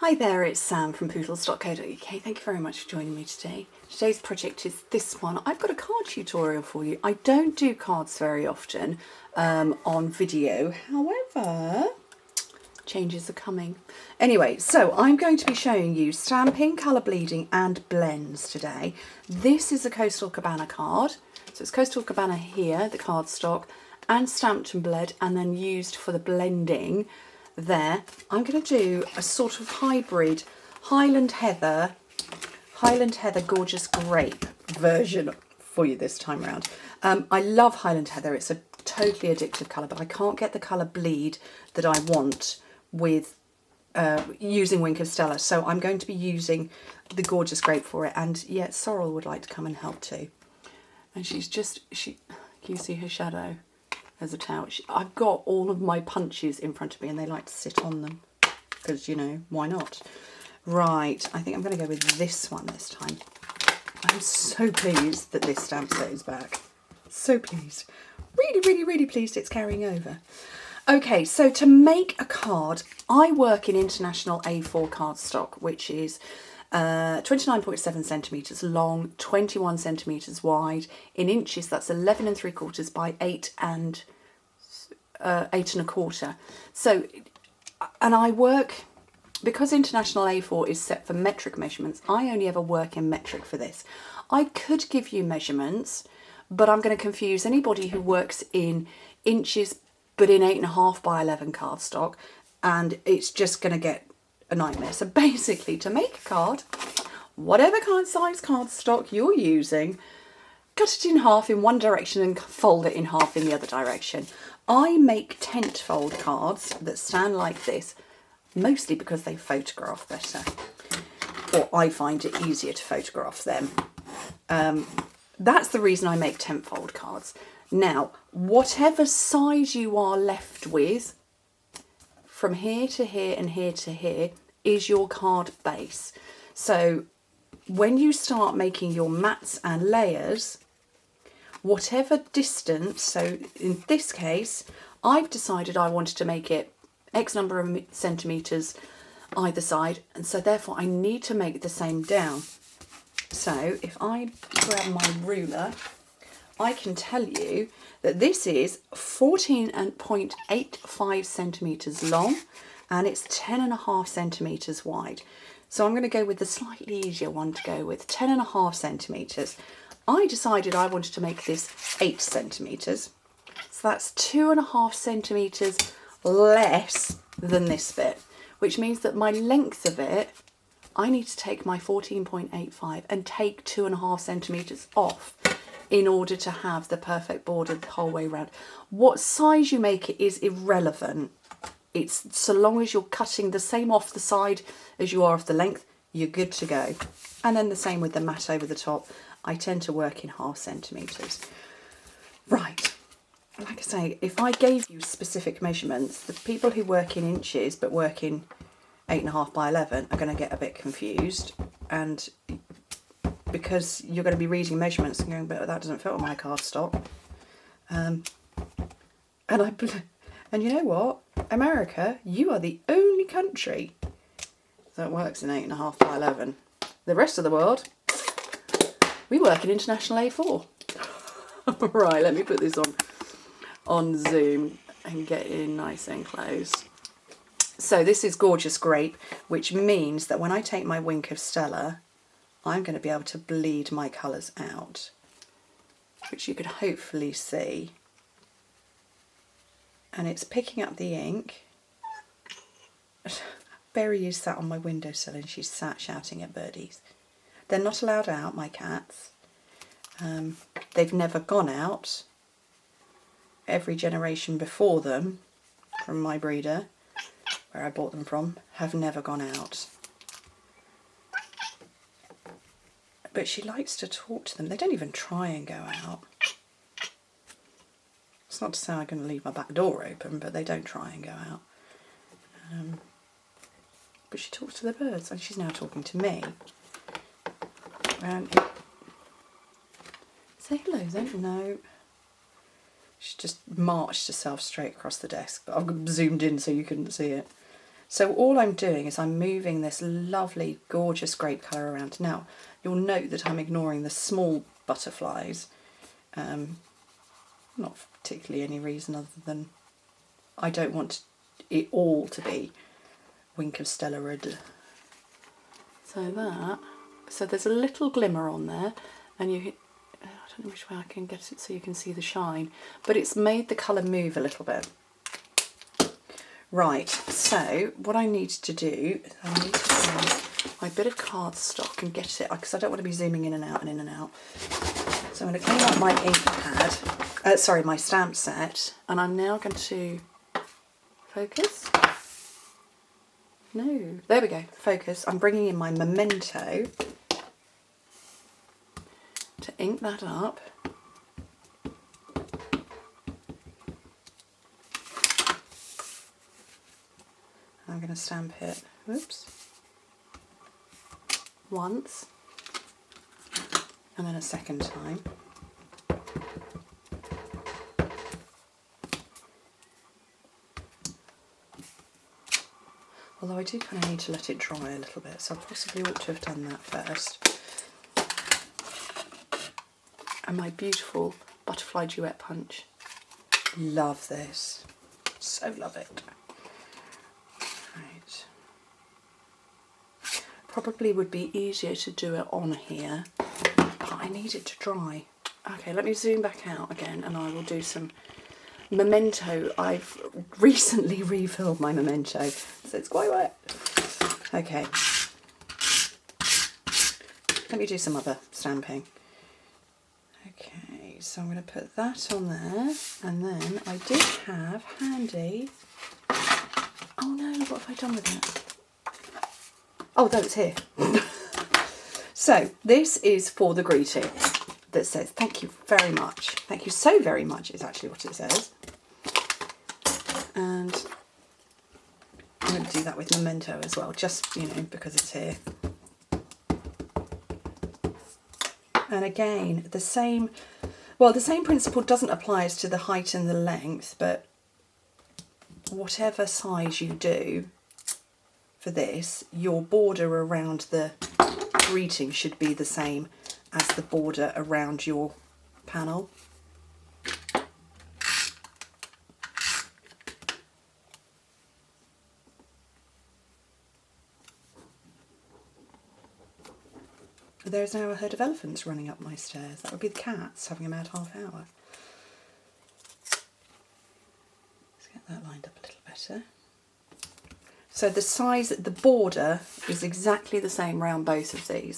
Hi there, it's Sam from poodles.co.uk. Thank you very much for joining me today. Today's project is this one. I've got a card tutorial for you. I don't do cards very often on video, however, changes are coming. Anyway, so I'm going to be showing you stamping, colour bleeding and blends today. This is a Coastal Cabana card. So it's Coastal Cabana here, the cardstock, and stamped and bled and then used for the blending there. I'm going to do a sort of hybrid Highland Heather Gorgeous Grape version for you this time around. I love Highland Heather. It's a totally addictive colour, but I can't get the colour bleed that I want with using Wink of Stella, so I'm going to be using the Gorgeous Grape for it. And yeah, Sorrel would like to come and help too. And can you see her shadow? As a towel. I've got all of my punches in front of me and they like to sit on them because, you know, why not? Right, I think I'm going to go with this one this time. I'm so pleased that this stamp set is back. So pleased. Really, really, really pleased it's carrying over. Okay, so to make a card, I work in international A4 cardstock, which is 29.7 centimetres long, 21 centimetres wide. In inches, that's 11 3/4 by 8 1/4. So, and I work, because international A4 is set for metric measurements, I only ever work in metric for this. I could give you measurements, but I'm going to confuse anybody who works in inches but in 8.5 by 11 cardstock, and it's just going to get a nightmare. So basically, to make a card, whatever kind of size cardstock you're using, cut it in half in one direction and fold it in half in the other direction. I make tent fold cards that stand like this, mostly because they photograph better, or I find it easier to photograph them. That's the reason I make tent fold cards. Now, whatever size you are left with, from here to here and here to here, is your card base. So when you start making your mats and layers, whatever distance, so in this case, I've decided I wanted to make it X number of centimetres either side, and so therefore I need to make the same down. So if I grab my ruler, I can tell you that this is 14.85 centimetres long and it's 10.5 centimetres wide. So I'm going to go with the slightly easier one to go with, 10.5 centimetres. I decided I wanted to make this 8 centimetres. So that's 2.5 centimetres less than this bit, which means that my length of it, I need to take my 14.85 and take 2.5 centimetres off in order to have the perfect border the whole way around. What size you make it is irrelevant. It's so long as you're cutting the same off the side as you are off the length, you're good to go. And then the same with the mat over the top. I tend to work in 0.5 centimetres. Right, like I say, if I gave you specific measurements, the people who work in inches but work in 8.5 by 11 are going to get a bit confused, and because you're going to be reading measurements and going, but that doesn't fit on my cardstock. And you know what? America, you are the only country that works in 8.5 by 11. The rest of the world, we work in international A4. Right, let me put this on Zoom and get in nice and close. So this is Gorgeous Grape, which means that when I take my Wink of Stella, I'm going to be able to bleed my colours out, which you could hopefully see. And it's picking up the ink. Berry is sat on my windowsill and she's sat shouting at birdies. They're not allowed out, my cats. They've never gone out. Every generation before them, from my breeder, where I bought them from, have never gone out. But she likes to talk to them. They don't even try and go out. It's not to say I'm going to leave my back door open, but they don't try and go out. But she talks to the birds, and she's now talking to me. And say hello then. No. She just marched herself straight across the desk, but I've zoomed in so you couldn't see it. So all I'm doing is I'm moving this lovely, gorgeous grape colour around. Now, you'll note that I'm ignoring the small butterflies. Not for particularly any reason other than I don't want it all to be Wink of Stella Red. So there's a little glimmer on there, and I don't know which way I can get it so you can see the shine, but it's made the colour move a little bit. Right, so what I need to do is I need to find my bit of cardstock and get it, because I don't want to be zooming in and out and in and out. So I'm going to clean up my ink pad, my stamp set, and I'm now going to focus. No, there we go, focus. I'm bringing in my Memento to ink that up. I'm going to stamp it, once, and then a second time. Although I do kind of need to let it dry a little bit, so I possibly ought to have done that first. And my beautiful butterfly duet punch. Love this. So love it. Right. Probably would be easier to do it on here, but I need it to dry. Okay, let me zoom back out again and I will do some Memento. I've recently refilled my Memento, so it's quite wet. Okay. Let me do some other stamping. Okay, so I'm going to put that on there, and then I did have handy... Oh no, what have I done with it? Oh, no, it's here. So, this is for the greeting that says, thank you very much. Thank you so very much is actually what it says. And I'm going to do that with Memento as well, just, you know, because it's here. And again, the same principle doesn't apply as to the height and the length, but whatever size you do for this, your border around the greeting should be the same as the border around your panel. There's now a herd of elephants running up my stairs. That would be the cats having a mad half hour. Let's get that lined up a little better. So the size, the border is exactly the same around both of these.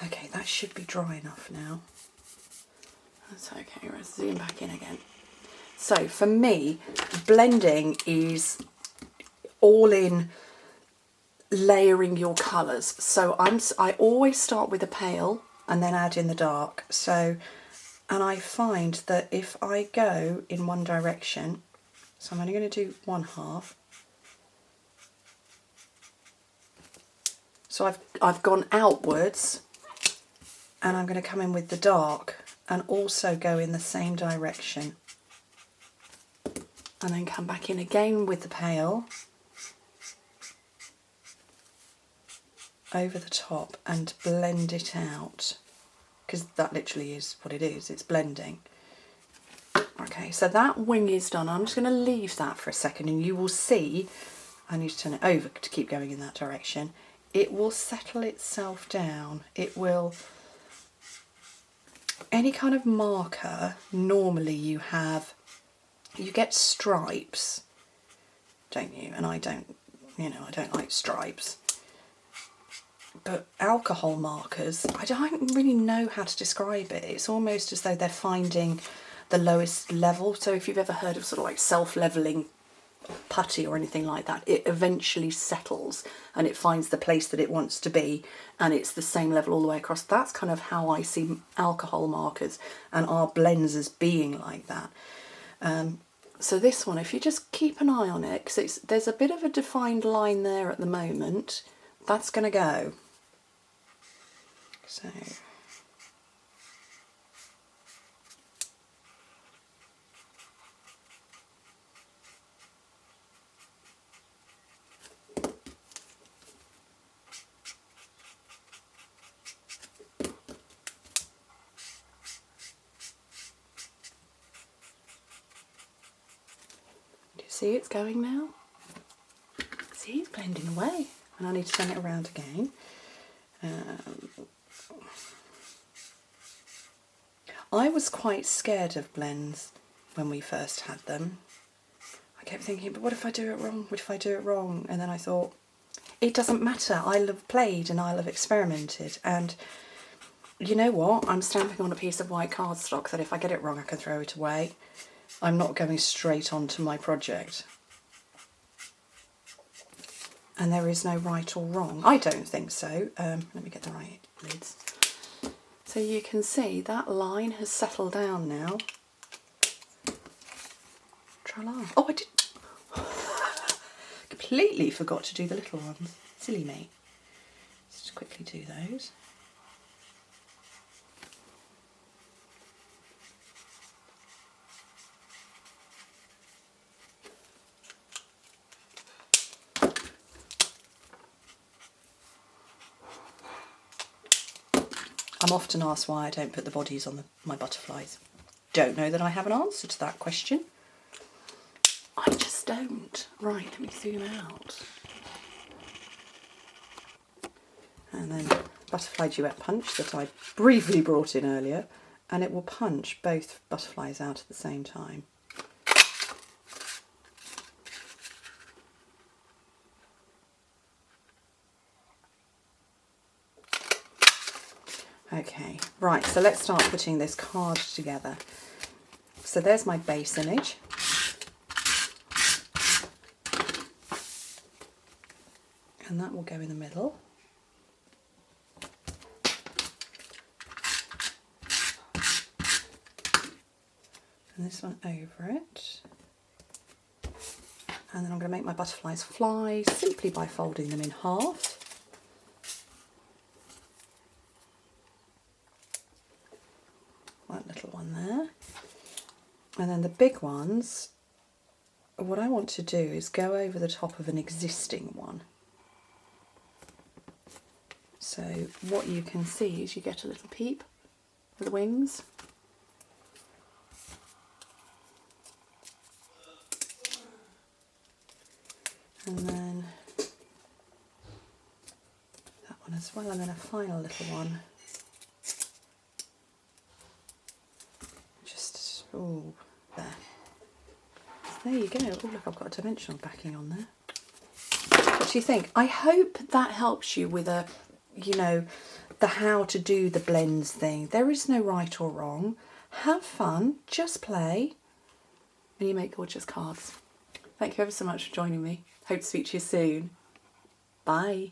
Okay, that should be dry enough now. That's okay, let's zoom back in again. So for me, blending is all in layering your colours. So I always start with a pale and then add in the dark. So, and I find that if I go in one direction, so I'm only going to do one half. So I've gone outwards, and I'm going to come in with the dark and also go in the same direction. And then come back in again with the pale over the top and blend it out, because that literally is what it is, it's blending. Okay, so that wing is done. I'm just going to leave that for a second, and you will see, I need to turn it over to keep going in that direction. It will settle itself down. It will, any kind of marker, normally you get stripes, don't you? And I don't, you know, I don't like stripes. But alcohol markers, I don't really know how to describe it. It's almost as though they're finding the lowest level. So if you've ever heard of sort of like self-leveling putty or anything like that, it eventually settles and it finds the place that it wants to be, and it's the same level all the way across. That's kind of how I see alcohol markers and our blends as being like that. So this one, if you just keep an eye on it, because there's a bit of a defined line there at the moment, that's going to go. So see it's going now? See, it's blending away. And I need to turn it around again. I was quite scared of blends when we first had them. I kept thinking, but what if I do it wrong? What if I do it wrong? And then I thought, it doesn't matter. I'll have played and I'll have experimented. And you know what? I'm stamping on a piece of white cardstock that if I get it wrong, I can throw it away. I'm not going straight on to my project. And there is no right or wrong. I don't think so. Let me get the right lids. So you can see that line has settled down now. Tra-la. Oh, I did. Completely forgot to do the little ones. Silly me. Let's just quickly do those. I'm often asked why I don't put the bodies on my butterflies. Don't know that I have an answer to that question. I just don't. Right, let me zoom out. And then butterfly duet punch that I briefly brought in earlier, and it will punch both butterflies out at the same time. Okay, right, so let's start putting this card together. So there's my base image. And that will go in the middle. And this one over it. And then I'm going to make my butterflies fly simply by folding them in half. That little one there. And then the big ones, what I want to do is go over the top of an existing one. So what you can see is you get a little peep with the wings. And then that one as well, and then a final little one. Just, oh, there. So there you go. Oh, look, I've got a dimensional backing on there. What do you think? I hope that helps you with a, you know, the how to do the blends thing. There is no right or wrong. Have fun, just play, and you make gorgeous cards. Thank you ever so much for joining me. Hope to speak to you soon. Bye.